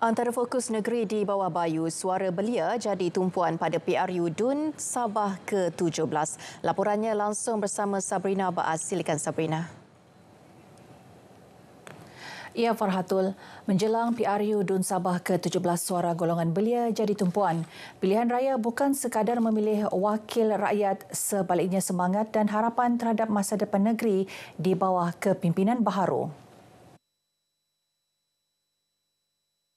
Antara fokus negeri di bawah Bayu, suara belia jadi tumpuan pada PRU Dun Sabah ke-17. Laporannya langsung bersama Sabrina Baas. Silakan Sabrina. Ya Farhatul, menjelang PRU Dun Sabah ke-17 suara golongan belia jadi tumpuan. Pilihan raya bukan sekadar memilih wakil rakyat, sebaliknya semangat dan harapan terhadap masa depan negeri di bawah kepimpinan baharu.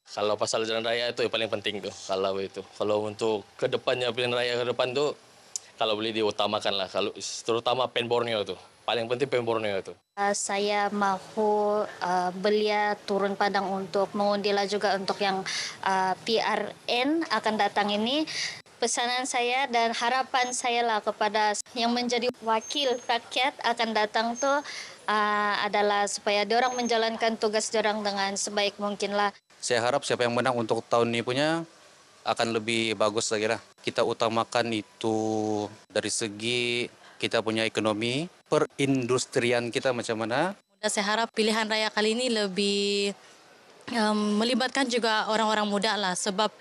Kalau pasal jalan raya itu yang paling penting tuh. Kalau untuk kedepannya pilihan raya ke depan tuh, kalau boleh diutamakan lah. Kalau terutama PEN Borneo tuh, paling penting PEN Borneo itu. Saya mahu belia turun padang untuk mengundi lah juga untuk yang PRN akan datang ini. Pesanan saya dan harapan saya lah kepada yang menjadi wakil rakyat akan datang tuh adalah supaya diorang menjalankan tugas diorang dengan sebaik mungkin lah. Saya harap siapa yang menang untuk tahun ini punya akan lebih bagus lagi lah. Kita utamakan itu dari segi kita punya ekonomi, perindustrian kita macam mana. Saya harap pilihan raya kali ini lebih melibatkan juga orang-orang muda lah. Sebab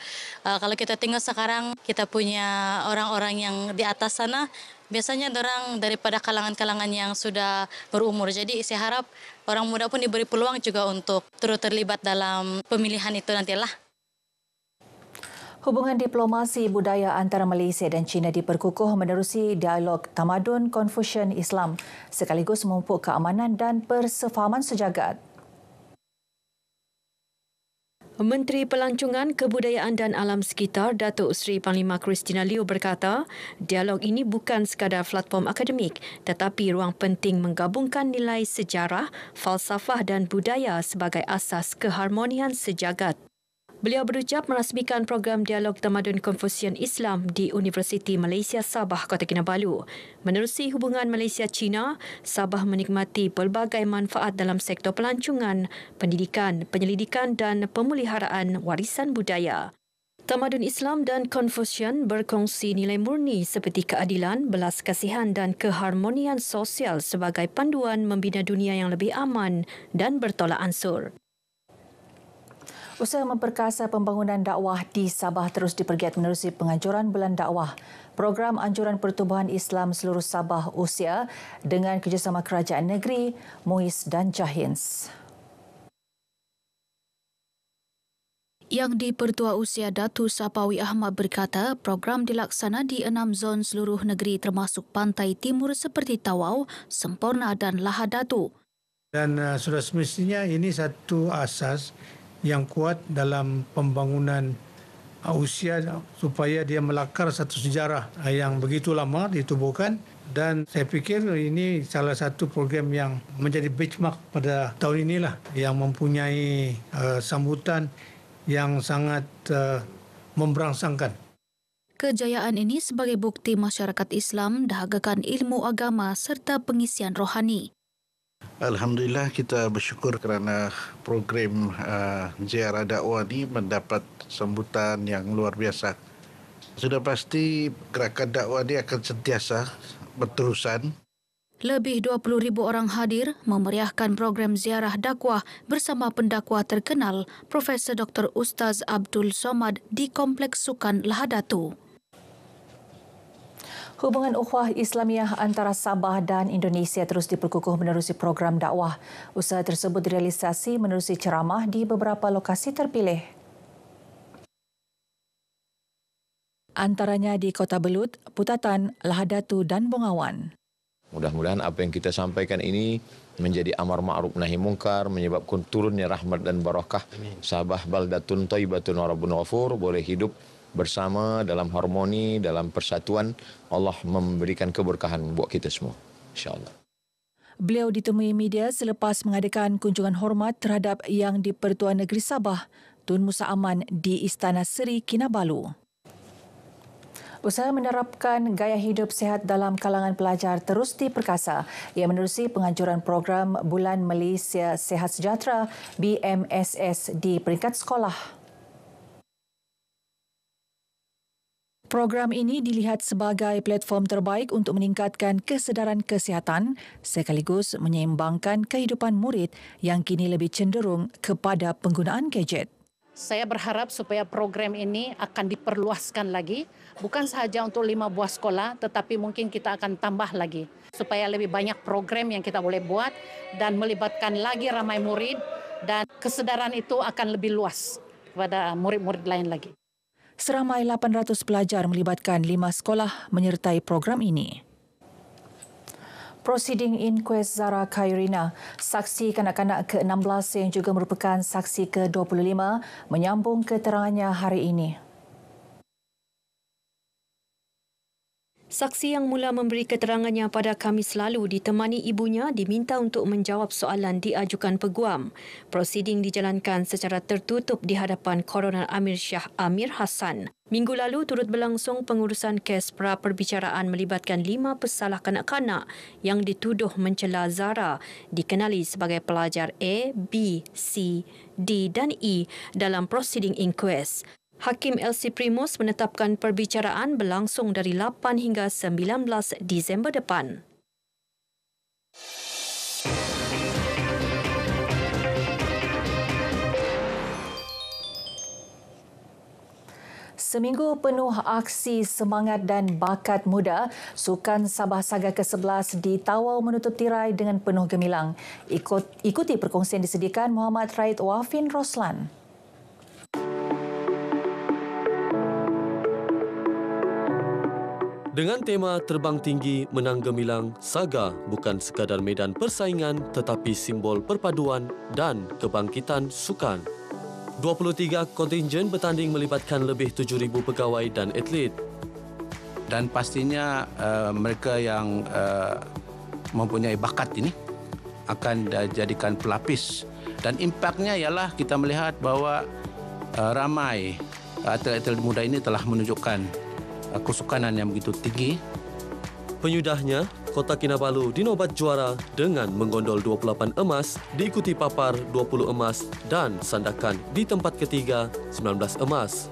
kalau kita tengok sekarang kita punya orang-orang yang di atas sana, biasanya orang daripada kalangan-kalangan yang sudah berumur. Jadi saya harap orang muda pun diberi peluang juga untuk turut terlibat dalam pemilihan itu nantilah. Hubungan diplomasi budaya antara Malaysia dan China diperkukuh menerusi dialog tamadun Confucian Islam sekaligus memupuk keamanan dan persefahaman sejagat. Menteri Pelancongan, Kebudayaan dan Alam Sekitar Datuk Seri Panglima Christina Liew berkata, dialog ini bukan sekadar platform akademik tetapi ruang penting menggabungkan nilai sejarah, falsafah dan budaya sebagai asas keharmonian sejagat. Beliau berucap merasmikan program Dialog Tamadun Confucian Islam di Universiti Malaysia Sabah, Kota Kinabalu. Menerusi hubungan Malaysia-China, Sabah menikmati pelbagai manfaat dalam sektor pelancongan, pendidikan, penyelidikan dan pemeliharaan warisan budaya. Tamadun Islam dan Confucian berkongsi nilai murni seperti keadilan, belas kasihan dan keharmonian sosial sebagai panduan membina dunia yang lebih aman dan bertolak ansur. Usaha memperkasa pembangunan dakwah di Sabah terus dipergiat menerusi penganjuran Bulan Dakwah. Program Anjuran Pertubuhan Islam Seluruh Sabah Usia dengan kerjasama Kerajaan Negeri, MUIS dan Jahins. Yang di-Pertua Usia Datu Sapawi Ahmad berkata, program dilaksana di 6 zon seluruh negeri termasuk pantai timur seperti Tawau, Semporna dan Lahadatu. Dan sudah semestinya ini satu asas yang kuat dalam pembangunan usia supaya dia melakar satu sejarah yang begitu lama ditubuhkan, dan saya fikir ini salah satu program yang menjadi benchmark pada tahun inilah yang mempunyai sambutan yang sangat memberangsangkan. Kejayaan ini sebagai bukti masyarakat Islam dahagakan ilmu agama serta pengisian rohani. Alhamdulillah, kita bersyukur kerana program ziarah dakwah ini mendapat sambutan yang luar biasa. Sudah pasti gerakan dakwah ini akan sentiasa berterusan. Lebih 20,000 orang hadir memeriahkan program ziarah dakwah bersama pendakwah terkenal Profesor Dr. Ustaz Abdul Somad di Kompleks Sukan Lahadatu. Hubungan ukhuwah Islamiah antara Sabah dan Indonesia terus diperkukuh menerusi program dakwah. Usaha tersebut direalisasi menerusi ceramah di beberapa lokasi terpilih. Antaranya di Kota Belut, Putatan, Lahadatu dan Bongawan. Mudah-mudahan apa yang kita sampaikan ini menjadi amar ma'ruf nahi mungkar, menyebabkan turunnya rahmat dan barakah. Sabah baldatun thayyibatun wa rabbun ghafur, boleh hidup bersama dalam harmoni, dalam persatuan. Allah memberikan keberkahan buat kita semua, insya-Allah. Beliau ditemui media selepas mengadakan kunjungan hormat terhadap Yang di-Pertua Negeri Sabah, Tun Musa Aman di Istana Seri Kinabalu. Usaha menerapkan gaya hidup sihat dalam kalangan pelajar terus diperkasa. Ia menerusi penganjuran program Bulan Malaysia Sihat Sejahtera BMSS di peringkat sekolah. Program ini dilihat sebagai platform terbaik untuk meningkatkan kesedaran kesihatan sekaligus menyeimbangkan kehidupan murid yang kini lebih cenderung kepada penggunaan gadget. Saya berharap supaya program ini akan diperluaskan lagi, bukan sahaja untuk 5 buah sekolah, tetapi mungkin kita akan tambah lagi, supaya lebih banyak program yang kita boleh buat dan melibatkan lagi ramai murid, dan kesedaran itu akan lebih luas kepada murid-murid lain lagi. Seramai 800 pelajar melibatkan 5 sekolah menyertai program ini. Prosiding inkuest Zara Khairina, saksi kanak-kanak ke-16 yang juga merupakan saksi ke-25 menyambung keterangannya hari ini. Saksi yang mula memberi keterangannya pada Khamis lalu ditemani ibunya diminta untuk menjawab soalan diajukan peguam. Prosiding dijalankan secara tertutup di hadapan Koroner Amir Shah Amir Hassan. Minggu lalu turut berlangsung pengurusan kes pra-perbicaraan melibatkan 5 pesalah kanak-kanak yang dituduh mencela Zara, dikenali sebagai pelajar A, B, C, D dan E dalam prosiding inquest. Hakim LC Primus menetapkan perbicaraan berlangsung dari 8 hingga 19 Disember depan. Seminggu penuh aksi semangat dan bakat muda, Sukan Sabah Saga ke-11 di Tawau menutup tirai dengan penuh gemilang. Ikuti perkongsian disediakan Muhammad Raid Wafin Roslan. Dengan tema Terbang Tinggi Menang Gemilang, Saga bukan sekadar medan persaingan tetapi simbol perpaduan dan kebangkitan sukan. 23 kontingen bertanding melibatkan lebih 7,000 pegawai dan atlet. Dan pastinya mereka yang mempunyai bakat ini akan dijadikan pelapis. Dan impaknya ialah kita melihat bahawa ramai atlet-atlet muda ini telah menunjukkan kesukanan yang begitu tinggi. Penyudahnya, Kota Kinabalu dinobat juara dengan menggondol 28 emas, diikuti Papar 20 emas dan Sandakan di tempat ketiga 19 emas.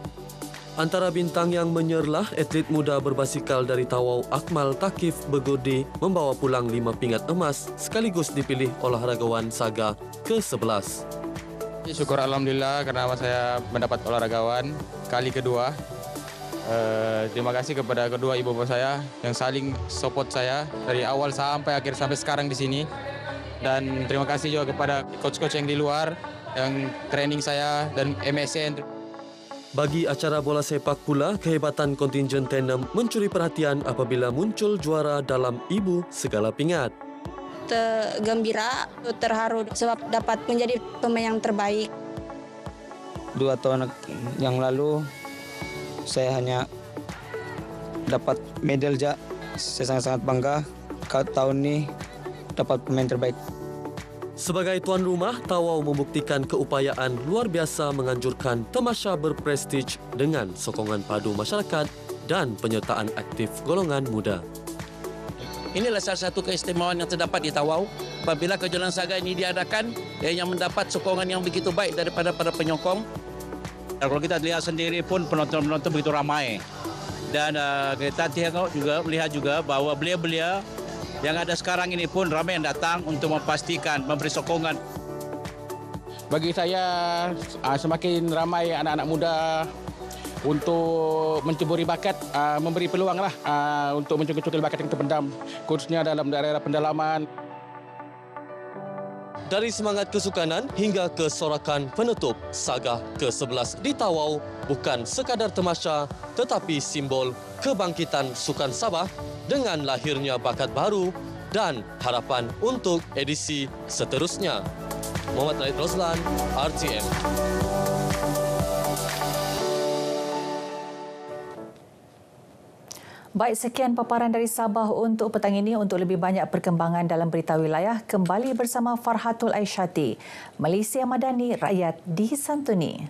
Antara bintang yang menyerlah, atlet muda berbasikal dari Tawau Akmal Takif Begodi membawa pulang 5 pingat emas sekaligus dipilih olahragawan Saga ke-11. Syukur Alhamdulillah karena saya mendapat olahragawan kali kedua. Terima kasih kepada kedua ibu bapa saya yang saling support saya dari awal sampai akhir sampai sekarang di sini. Dan terima kasih juga kepada coach-coach yang di luar yang training saya dan MSN. Bagi acara bola sepak pula, kehebatan kontingen Tenem mencuri perhatian apabila muncul juara dalam ibu segala pingat. Gembira, terharu sebab dapat menjadi pemain yang terbaik. 2 tahun yang lalu saya hanya dapat medal saja. Saya sangat bangga tahun ini dapat pemain terbaik. Sebagai tuan rumah, Tawau membuktikan keupayaan luar biasa menganjurkan tamasya berprestij dengan sokongan padu masyarakat dan penyertaan aktif golongan muda. Inilah salah satu keistimewaan yang terdapat di Tawau. Apabila kejuaraan Saga ini diadakan, yang mendapat sokongan yang begitu baik daripada para penyokong. Kalau kita lihat sendiri pun penonton-penonton begitu ramai. Dan kita juga melihat juga bahawa belia-belia yang ada sekarang ini pun ramai yang datang untuk memastikan, memberi sokongan. Bagi saya, semakin ramai anak-anak muda untuk menceburi bakat, memberi peluang lah untuk mencukil bakat yang terpendam, khususnya dalam daerah pendalaman. Dari semangat kesukanan hingga kesorakan penutup, Saga ke-11 di Tawau bukan sekadar tamasya tetapi simbol kebangkitan sukan Sabah dengan lahirnya bakat baru dan harapan untuk edisi seterusnya. Muhammad Raid Roslan, RTM. Baik, sekian paparan dari Sabah untuk petang ini. Untuk lebih banyak perkembangan dalam berita wilayah, kembali bersama Farhatul Aisyati. Malaysia Madani, rakyat disantuni.